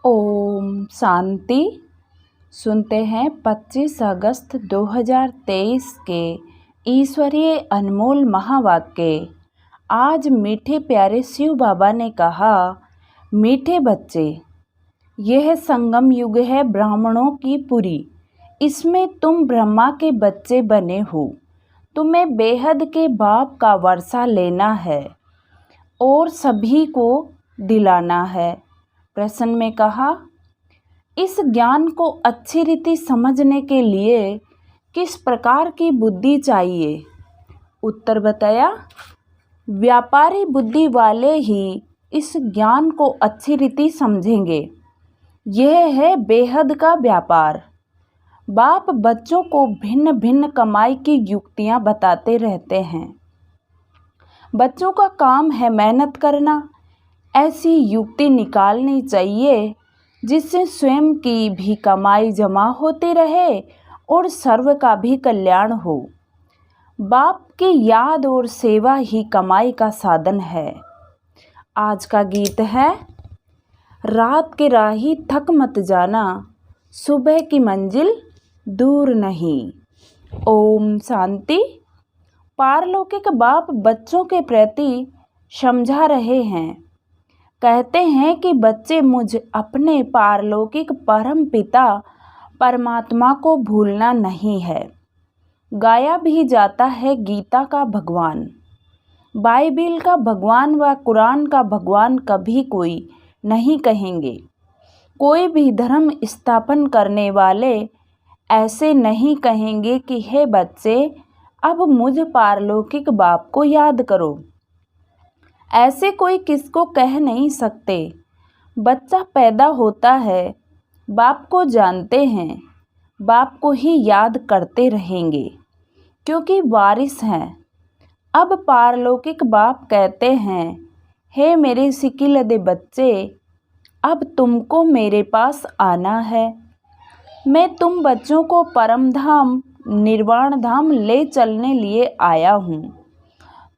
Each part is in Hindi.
ओम शांति। सुनते हैं 25 अगस्त 2023 के ईश्वरीय अनमोल महावाक्य। आज मीठे प्यारे शिव बाबा ने कहा, मीठे बच्चे, यह संगम युग है ब्राह्मणों की पुरी। इसमें तुम ब्रह्मा के बच्चे बने हो। तुम्हें बेहद के बाप का वर्षा लेना है और सभी को दिलाना है। प्रश्न में कहा, इस ज्ञान को अच्छी रीति समझने के लिए किस प्रकार की बुद्धि चाहिए? उत्तर बताया, व्यापारी बुद्धि वाले ही इस ज्ञान को अच्छी रीति समझेंगे। यह है बेहद का व्यापार। बाप बच्चों को भिन्न भिन्न कमाई की युक्तियां बताते रहते हैं। बच्चों का काम है मेहनत करना। ऐसी युक्ति निकालनी चाहिए जिससे स्वयं की भी कमाई जमा होती रहे और सर्व का भी कल्याण हो। बाप की याद और सेवा ही कमाई का साधन है। आज का गीत है, रात के राही थक मत जाना, सुबह की मंजिल दूर नहीं। ओम शांति। पारलौकिक बाप बच्चों के प्रति समझा रहे हैं। कहते हैं कि बच्चे मुझ अपने पारलौकिक परम पिता परमात्मा को भूलना नहीं है। गाया भी जाता है गीता का भगवान, बाइबिल का भगवान व कुरान का भगवान कभी कोई नहीं कहेंगे। कोई भी धर्म स्थापन करने वाले ऐसे नहीं कहेंगे कि हे बच्चे, अब मुझ पारलौकिक बाप को याद करो। ऐसे कोई किसको कह नहीं सकते। बच्चा पैदा होता है, बाप को जानते हैं, बाप को ही याद करते रहेंगे क्योंकि वारिस हैं। अब पारलौकिक बाप कहते हैं, हे मेरे सिकिलदे बच्चे, अब तुमको मेरे पास आना है। मैं तुम बच्चों को परम धाम निर्वाण धाम ले चलने लिए आया हूँ।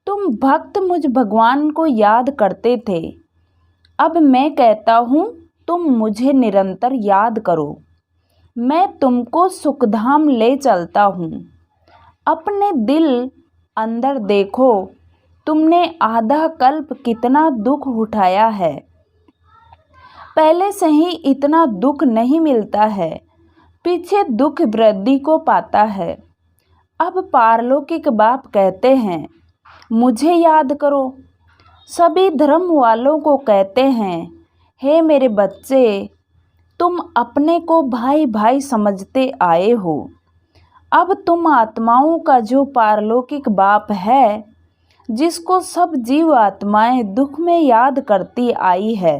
तुम भक्त मुझ भगवान को याद करते थे। अब मैं कहता हूँ, तुम मुझे निरंतर याद करो। मैं तुमको सुखधाम ले चलता हूँ। अपने दिल अंदर देखो, तुमने आधा कल्प कितना दुख उठाया है। पहले से ही इतना दुख नहीं मिलता है, पीछे दुख वृद्धि को पाता है। अब पारलौकिक बाप कहते हैं, मुझे याद करो। सभी धर्म वालों को कहते हैं, हे मेरे बच्चे, तुम अपने को भाई भाई समझते आए हो। अब तुम आत्माओं का जो पारलौकिक बाप है, जिसको सब जीव आत्माएं दुख में याद करती आई है,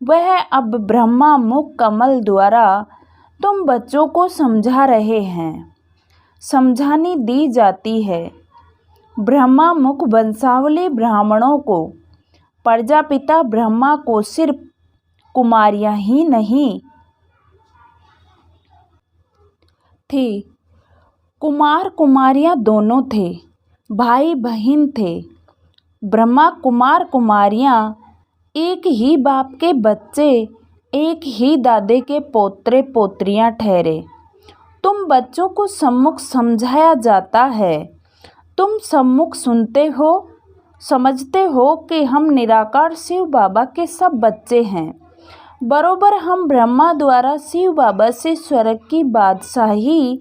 वह अब ब्रह्मा मुख कमल द्वारा तुम बच्चों को समझा रहे हैं। समझानी दी जाती है। ब्रह्मा मुख वंशावली ब्राह्मणों को, प्रजापिता ब्रह्मा को सिर्फ कुमारियां ही नहीं थी, कुमार कुमारियां दोनों थे, भाई बहन थे। ब्रह्मा कुमार कुमारियां एक ही बाप के बच्चे, एक ही दादे के पोत्रे पोत्रियां ठहरे। तुम बच्चों को सम्मुख समझाया जाता है। तुम सम्मुख सुनते हो, समझते हो कि हम निराकार शिव बाबा के सब बच्चे हैं। बरोबर हम ब्रह्मा द्वारा शिव बाबा से स्वर्ग की बादशाही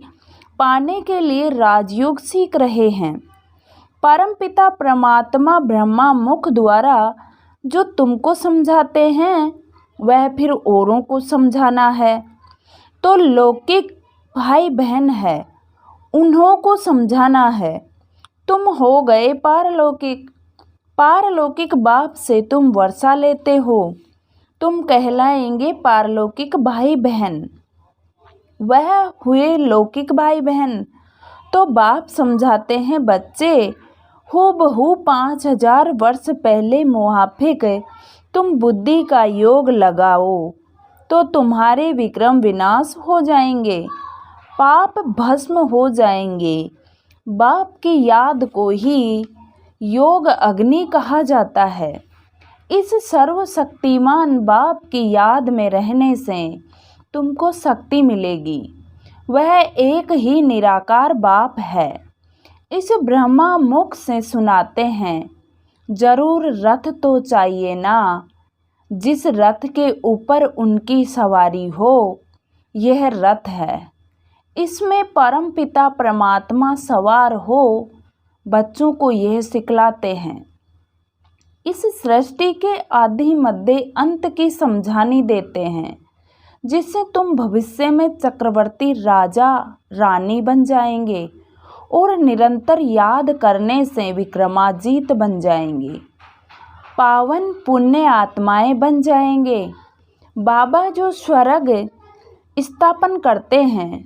पाने के लिए राजयोग सीख रहे हैं। परमपिता परमात्मा ब्रह्मा मुख द्वारा जो तुमको समझाते हैं, वह फिर औरों को समझाना है। तो लौकिक भाई बहन है, उन्हों को समझाना है। तुम हो गए पारलौकिक। पारलौकिक बाप से तुम वर्षा लेते हो। तुम कहलाएंगे पारलौकिक भाई बहन। वह हुए लौकिक भाई बहन। तो बाप समझाते हैं, बच्चे, हूबहू 5000 वर्ष पहले मुआफिक तुम बुद्धि का योग लगाओ तो तुम्हारे विक्रम विनाश हो जाएंगे, पाप भस्म हो जाएंगे। बाप की याद को ही योग अग्नि कहा जाता है। इस सर्वशक्तिमान बाप की याद में रहने से तुमको शक्ति मिलेगी। वह एक ही निराकार बाप है। इस ब्रह्मा मुख से सुनाते हैं, जरूर रथ तो चाहिए ना, जिस रथ के ऊपर उनकी सवारी हो, यह रथ है। इसमें परमपिता परमात्मा सवार हो बच्चों को यह सिखलाते हैं। इस सृष्टि के आदि मध्य अंत की समझानी देते हैं, जिससे तुम भविष्य में चक्रवर्ती राजा रानी बन जाएंगे और निरंतर याद करने से विक्रमाजीत बन जाएंगे, पावन पुण्य आत्माएं बन जाएंगे। बाबा जो स्वर्ग स्थापन करते हैं,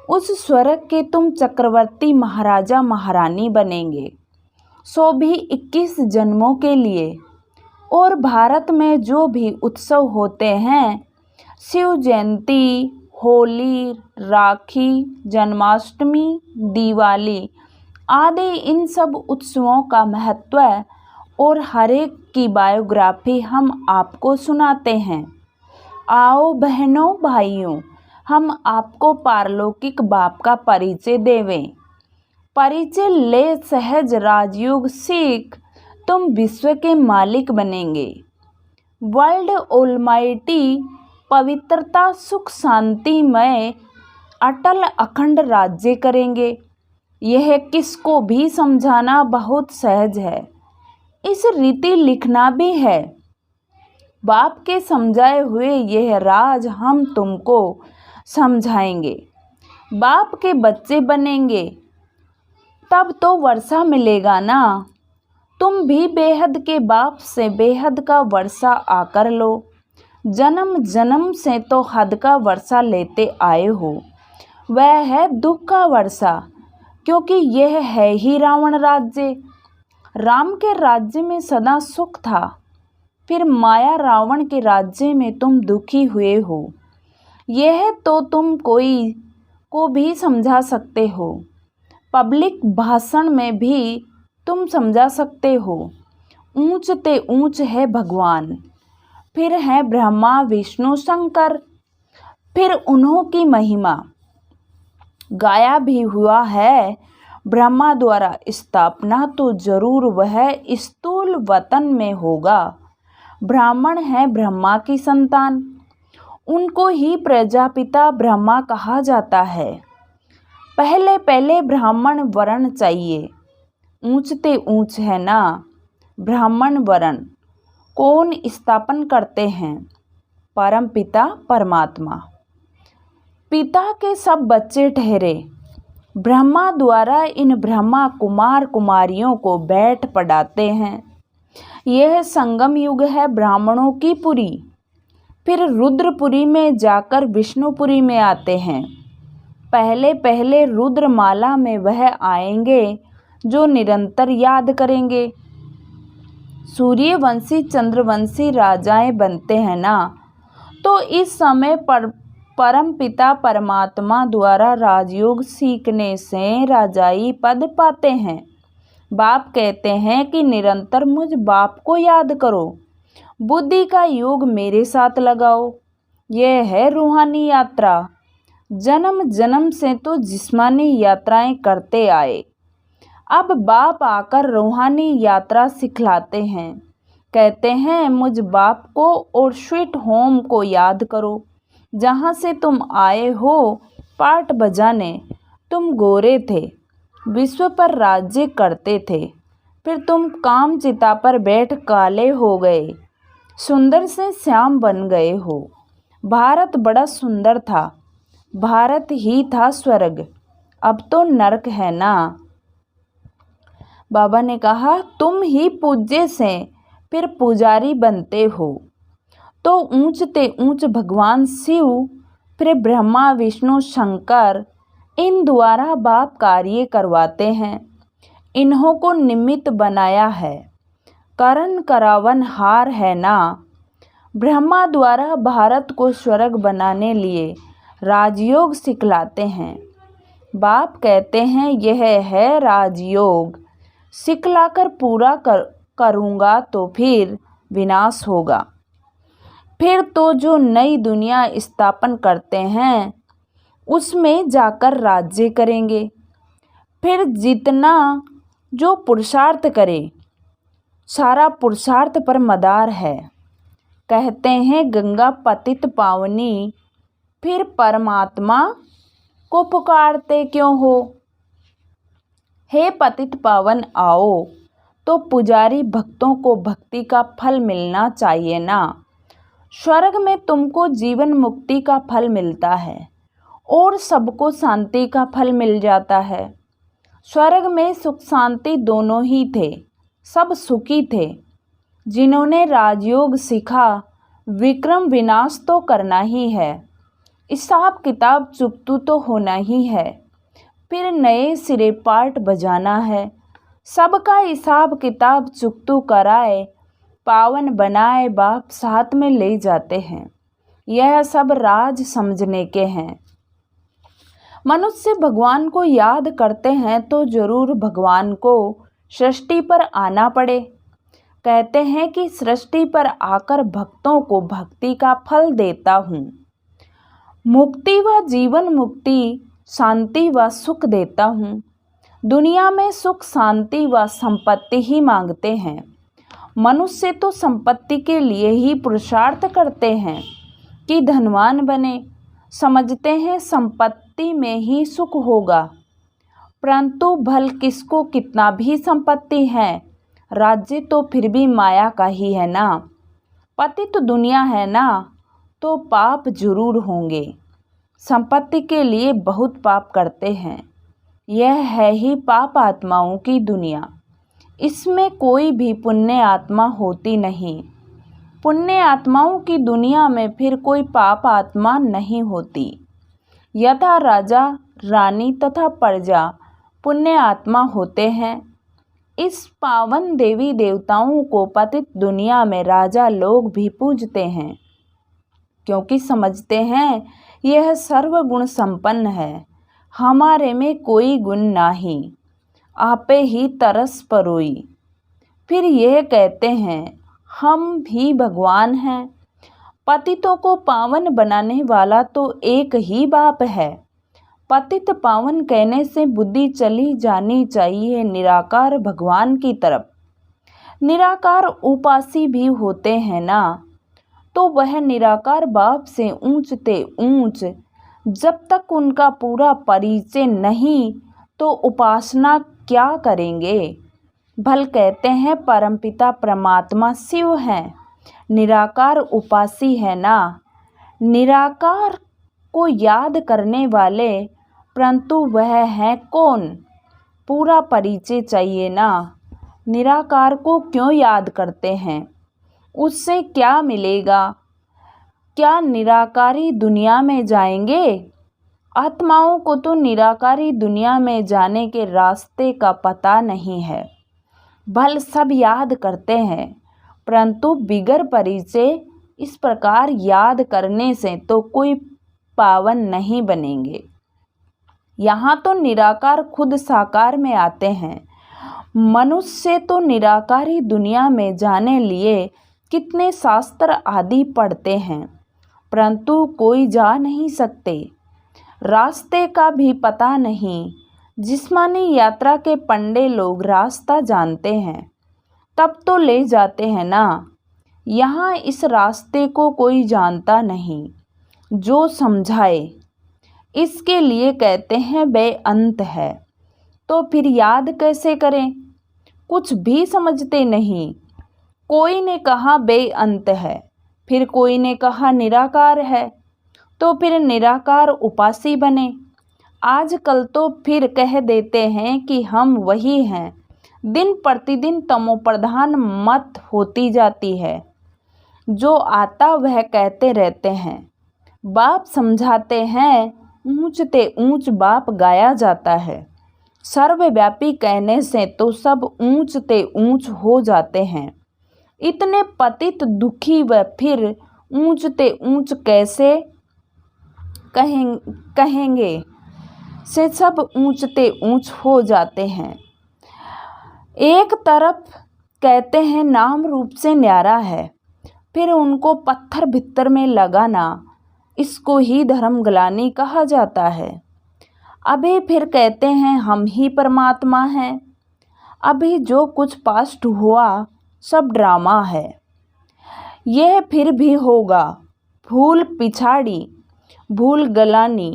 उस स्वर्ग के तुम चक्रवर्ती महाराजा महारानी बनेंगे, सो भी 21 जन्मों के लिए। और भारत में जो भी उत्सव होते हैं, शिव जयंती, होली, राखी, जन्माष्टमी, दिवाली आदि, इन सब उत्सवों का महत्व और हर एक की बायोग्राफी हम आपको सुनाते हैं। आओ बहनों भाइयों, हम आपको पारलौकिक बाप का परिचय देवें। परिचय ले सहज राजयोग सीख, तुम विश्व के मालिक बनेंगे। वर्ल्ड ऑलमाइटी पवित्रता सुख शांतिमय अटल अखंड राज्य करेंगे। यह किसको भी समझाना बहुत सहज है। इस रीति लिखना भी है। बाप के समझाए हुए यह राज हम तुमको समझाएंगे। बाप के बच्चे बनेंगे तब तो वर्षा मिलेगा ना। तुम भी बेहद के बाप से बेहद का वर्षा आकर लो। जन्म जन्म से तो हद का वर्षा लेते आए हो, वह है दुख का वर्षा, क्योंकि यह है ही रावण राज्य। राम के राज्य में सदा सुख था, फिर माया रावण के राज्य में तुम दुखी हुए हो। यह तो तुम कोई को भी समझा सकते हो, पब्लिक भाषण में भी तुम समझा सकते हो। ऊंच ते ऊंच है भगवान, फिर है ब्रह्मा विष्णु शंकर, फिर उन्हों की महिमा गाया भी हुआ है। ब्रह्मा द्वारा स्थापना तो जरूर वह स्थूल वतन में होगा। ब्राह्मण है ब्रह्मा की संतान, उनको ही प्रजापिता ब्रह्मा कहा जाता है। पहले पहले ब्राह्मण वर्ण चाहिए। ऊंचते ऊंच है ना। ब्राह्मण वर्ण कौन स्थापन करते हैं? परम पिता परमात्मा। पिता के सब बच्चे ठहरे। ब्रह्मा द्वारा इन ब्रह्मा कुमार कुमारियों को बैठ पढ़ाते हैं। यह संगम युग है ब्राह्मणों की पुरी। फिर रुद्रपुरी में जाकर विष्णुपुरी में आते हैं। पहले पहले रुद्रमाला में वह आएंगे जो निरंतर याद करेंगे। सूर्यवंशी चंद्रवंशी राजाएं बनते हैं ना, तो इस समय पर परम पिता परमात्मा द्वारा राजयोग सीखने से राजाई पद पाते हैं। बाप कहते हैं कि निरंतर मुझ बाप को याद करो, बुद्धि का योग मेरे साथ लगाओ। यह है रूहानी यात्रा। जन्म जन्म से तो जिस्मानी यात्राएं करते आए, अब बाप आकर रूहानी यात्रा सिखलाते हैं। कहते हैं मुझ बाप को और स्वीट होम को याद करो, जहाँ से तुम आए हो पाट बजाने। तुम गोरे थे, विश्व पर राज्य करते थे, फिर तुम काम चिता पर बैठ काले हो गए, सुंदर से श्याम बन गए हो। भारत बड़ा सुंदर था, भारत ही था स्वर्ग, अब तो नरक है ना। बाबा ने कहा तुम ही पूज्य से फिर पुजारी बनते हो, तो ऊंचते ऊंच भगवान शिव, फिर ब्रह्मा विष्णु शंकर, इन द्वारा बाप कार्य करवाते हैं। इन्हों को निमित्त बनाया है, करण करावन हार है ना। ब्रह्मा द्वारा भारत को स्वर्ग बनाने लिए राजयोग सिखलाते हैं। बाप कहते हैं यह है राजयोग, सिखलाकर पूरा करूँगा तो फिर विनाश होगा। फिर तो जो नई दुनिया स्थापन करते हैं उसमें जाकर राज्य करेंगे। फिर जितना जो पुरुषार्थ करे सारा पुरुषार्थ पर मदार है। कहते हैं गंगा पतित पावनी, फिर परमात्मा को पुकारते क्यों हो। हे पतित पावन आओ, तो पुजारी भक्तों को भक्ति का फल मिलना चाहिए ना। स्वर्ग में तुमको जीवन मुक्ति का फल मिलता है और सबको शांति का फल मिल जाता है। स्वर्ग में सुख शांति दोनों ही थे, सब सुखी थे। जिन्होंने राजयोग सीखा विक्रम विनाश तो करना ही है, हिसाब किताब चुकतू तो होना ही है, फिर नए सिरे पार्ट बजाना है। सबका हिसाब किताब चुकतू कराए, पावन बनाए बाप साथ में ले जाते हैं। यह सब राज समझने के हैं। मनुष्य भगवान को याद करते हैं तो जरूर भगवान को सृष्टि पर आना पड़े। कहते हैं कि सृष्टि पर आकर भक्तों को भक्ति का फल देता हूँ। मुक्ति व जीवन मुक्ति, शांति व सुख देता हूँ। दुनिया में सुख शांति व संपत्ति ही मांगते हैं। मनुष्य तो संपत्ति के लिए ही पुरुषार्थ करते हैं कि धनवान बने। समझते हैं संपत्ति में ही सुख होगा, परंतु भल किसको कितना भी संपत्ति है, राज्य तो फिर भी माया का ही है ना। पतित दुनिया है ना, तो पाप जरूर होंगे। संपत्ति के लिए बहुत पाप करते हैं। यह है ही पाप आत्माओं की दुनिया। इसमें कोई भी पुण्य आत्मा होती नहीं। पुण्य आत्माओं की दुनिया में फिर कोई पाप आत्मा नहीं होती। यथा राजा रानी तथा प्रजा पुण्य आत्मा होते हैं। इस पावन देवी देवताओं को पतित दुनिया में राजा लोग भी पूजते हैं, क्योंकि समझते हैं यह सर्वगुण संपन्न है, हमारे में कोई गुण नहीं, आपे ही तरस परोई। फिर यह कहते हैं हम भी भगवान हैं। पतितों को पावन बनाने वाला तो एक ही बाप है। पतित पावन कहने से बुद्धि चली जानी चाहिए निराकार भगवान की तरफ। निराकार उपासी भी होते हैं ना, तो वह निराकार बाप से ऊंचते ऊंच जब तक उनका पूरा परिचय नहीं तो उपासना क्या करेंगे। भल कहते हैं परमपिता परमात्मा शिव हैं, निराकार उपासी है ना। निराकार को याद करने वाले, परंतु वह है कौन, पूरा परिचय चाहिए ना। निराकार को क्यों याद करते हैं, उससे क्या मिलेगा। क्या निराकारी दुनिया में जाएंगे। आत्माओं को तो निराकारी दुनिया में जाने के रास्ते का पता नहीं है। भल सब याद करते हैं, परंतु बिगर परिचय इस प्रकार याद करने से तो कोई पावन नहीं बनेंगे। यहाँ तो निराकार खुद साकार में आते हैं। मनुष्य तो निराकारी दुनिया में जाने लिए कितने शास्त्र आदि पढ़ते हैं, परंतु कोई जा नहीं सकते। रास्ते का भी पता नहीं। जिस्मानी यात्रा के पंडे लोग रास्ता जानते हैं, तब तो ले जाते हैं ना। यहाँ इस रास्ते को कोई जानता नहीं, जो समझाए इसके लिए कहते हैं बेअंत है। तो फिर याद कैसे करें, कुछ भी समझते नहीं। कोई ने कहा बेअंत है, फिर कोई ने कहा निराकार है, तो फिर निराकार उपासी बने। आजकल तो फिर कह देते हैं कि हम वही हैं। दिन प्रतिदिन तमोप्रधान मत होती जाती है। जो आता वह कहते रहते हैं। बाप समझाते हैं, ऊंचते ऊंच बाप गाया जाता है। सर्वव्यापी कहने से तो सब ऊंचते ऊंच हो जाते हैं। इतने पतित दुखी व फिर ऊंचते ऊंच कैसे कहेंगे से सब ऊंचते ऊंच हो जाते हैं। एक तरफ कहते हैं नाम रूप से न्यारा है, फिर उनको पत्थर भित्तर में लगाना, इसको ही धर्म ग्लानि कहा जाता है। अभी फिर कहते हैं हम ही परमात्मा हैं। अभी जो कुछ पास्ट हुआ सब ड्रामा है, यह फिर भी होगा। भूल पिछाड़ी भूल गलानी,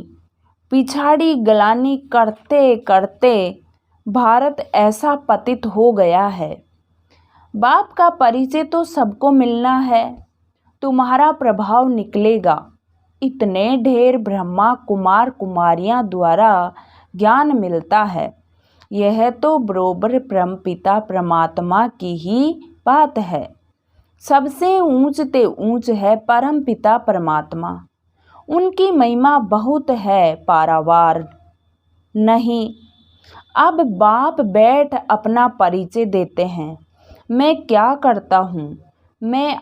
पिछाड़ी गलानी करते करते भारत ऐसा पतित हो गया है। बाप का परिचय तो सबको मिलना है, तुम्हारा प्रभाव निकलेगा। इतने ढेर ब्रह्मा कुमार कुमारियां द्वारा ज्ञान मिलता है, यह तो बरोबर परमपिता परमात्मा की ही बात है। सबसे ऊंच ते ऊंच है परमपिता परमात्मा, उनकी महिमा बहुत है पारावार नहीं। अब बाप बैठ अपना परिचय देते हैं। मैं क्या करता हूँ? मैं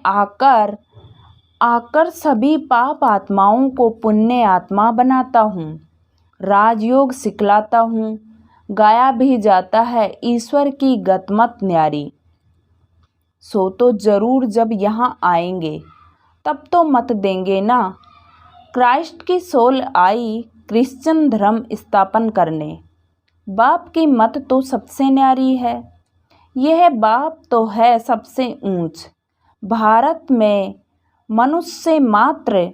आकर सभी पाप आत्माओं को पुण्य आत्मा बनाता हूँ, राजयोग सिखलाता हूँ। गाया भी जाता है ईश्वर की गतमत न्यारी। सो तो जरूर जब यहाँ आएंगे तब तो मत देंगे ना। क्राइस्ट की सोल आई क्रिश्चियन धर्म स्थापन करने। बाप की मत तो सबसे न्यारी है, यह बाप तो है सबसे ऊंच। भारत में मनुष्य मात्र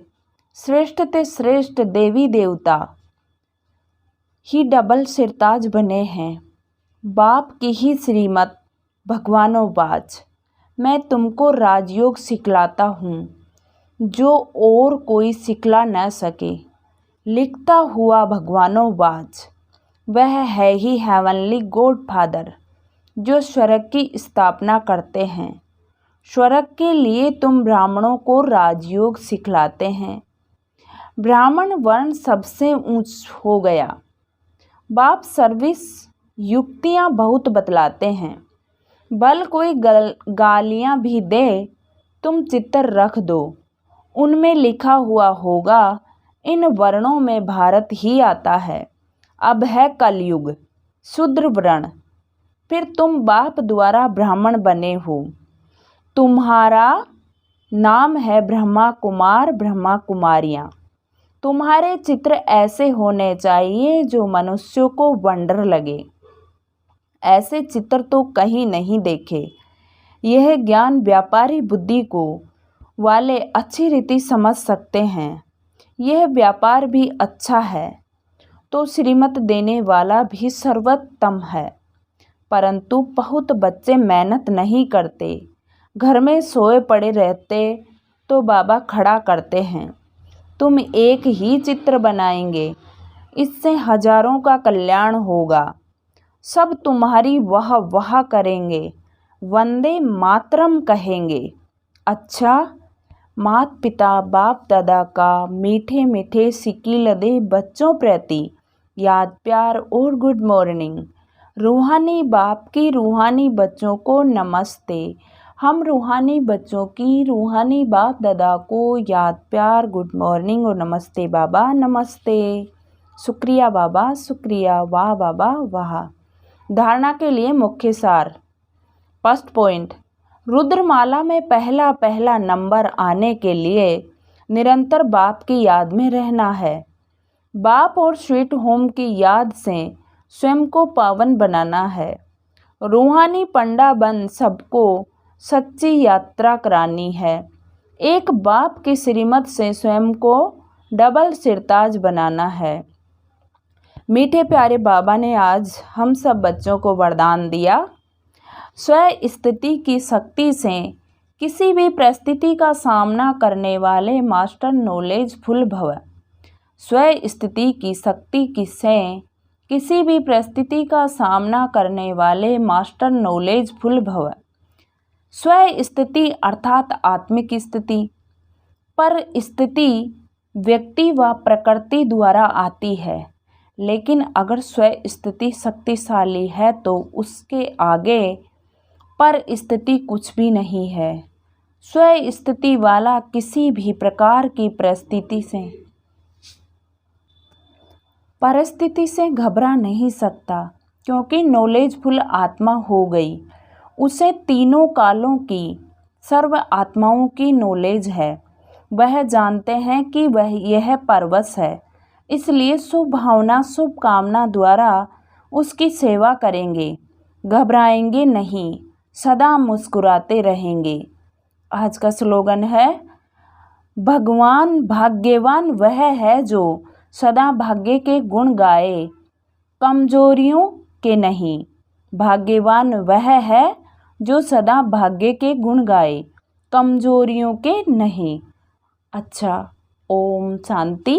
श्रेष्ठ ते श्रेष्ठ देवी देवता ही डबल सिरताज बने हैं। बाप की ही श्रीमत भगवानों बाज। मैं तुमको राजयोग सिखलाता हूँ जो और कोई सिखला न सके। लिखता हुआ भगवानों बाज, वह है ही हेवनली गॉड फादर जो स्वर्ग की स्थापना करते हैं। स्वर्ग के लिए तुम ब्राह्मणों को राजयोग सिखलाते हैं। ब्राह्मण वर्ण सबसे ऊंच हो गया। बाप सर्विस युक्तियां बहुत बतलाते हैं। बल कोई गालियां भी दे, तुम चित्र रख दो, उनमें लिखा हुआ होगा इन वर्णों में भारत ही आता है। अब है कलयुग शूद्र वर्ण, फिर तुम बाप द्वारा ब्राह्मण बने हो। तुम्हारा नाम है ब्रह्मा कुमार ब्रह्मा कुमारियाँ। तुम्हारे चित्र ऐसे होने चाहिए जो मनुष्यों को वंडर लगे। ऐसे चित्र तो कहीं नहीं देखे। यह ज्ञान व्यापारी बुद्धि को वाले अच्छी रीति समझ सकते हैं। यह व्यापार भी अच्छा है तो श्रीमत देने वाला भी सर्वोत्तम है। परंतु बहुत बच्चे मेहनत नहीं करते, घर में सोए पड़े रहते तो बाबा खड़ा करते हैं, तुम एक ही चित्र बनाएंगे, इससे हजारों का कल्याण होगा। सब तुम्हारी वाह वाह करेंगे, वंदे मातरम कहेंगे। अच्छा, माता पिता बाप दादा का मीठे मीठे सिकीलदे बच्चों प्रति याद प्यार और गुड मॉर्निंग। रूहानी बाप की रूहानी बच्चों को नमस्ते। हम रूहानी बच्चों की रूहानी बाप दादा को याद प्यार गुड मॉर्निंग और नमस्ते बाबा नमस्ते। शुक्रिया बाबा शुक्रिया, वाह बाबा वाह। धारणा के लिए मुख्य सार। फर्स्ट पॉइंट, रुद्रमाला में पहला पहला नंबर आने के लिए निरंतर बाप की याद में रहना है। बाप और स्वीट होम की याद से स्वयं को पावन बनाना है। रूहानी पंडा बन सबको सच्ची यात्रा करानी है। एक बाप की श्रीमत से स्वयं को डबल सिरताज बनाना है। मीठे प्यारे बाबा ने आज हम सब बच्चों को वरदान दिया, स्व स्थिति की शक्ति से किसी भी परिस्थिति का सामना करने वाले मास्टर नॉलेजफुल भव। स्व स्थिति की शक्ति से किसी भी परिस्थिति का सामना करने वाले मास्टर नॉलेजफुल भव। स्व स्थिति अर्थात आत्मिक स्थिति। पर स्थिति व्यक्ति व प्रकृति द्वारा आती है, लेकिन अगर स्व स्थिति शक्तिशाली है तो उसके आगे पर स्थिति कुछ भी नहीं है। स्व स्थिति वाला किसी भी प्रकार की परिस्थिति से घबरा नहीं सकता, क्योंकि नॉलेजफुल आत्मा हो गई उसे तीनों कालों की सर्व आत्माओं की नॉलेज है। वह जानते हैं कि वह यह परवश है, इसलिए शुभ भावना शुभ कामना द्वारा उसकी सेवा करेंगे, घबराएंगे नहीं, सदा मुस्कुराते रहेंगे। आज का स्लोगन है, भगवान भाग्यवान वह है जो सदा भाग्य के गुण गाए, कमजोरियों के नहीं। भाग्यवान वह है जो सदा भाग्य के गुण गाए, कमजोरियों के नहीं। अच्छा, ओम शांति।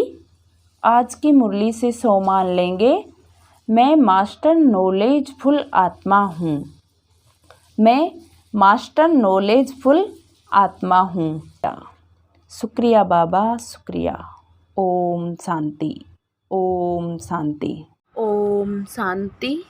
आज की मुरली से सो मान लेंगे, मैं मास्टर नॉलेजफुल आत्मा हूँ। मैं मास्टर नॉलेजफुल आत्मा हूँ। शुक्रिया बाबा, शुक्रिया। ओम शांति, ओम शांति, ओम शांति।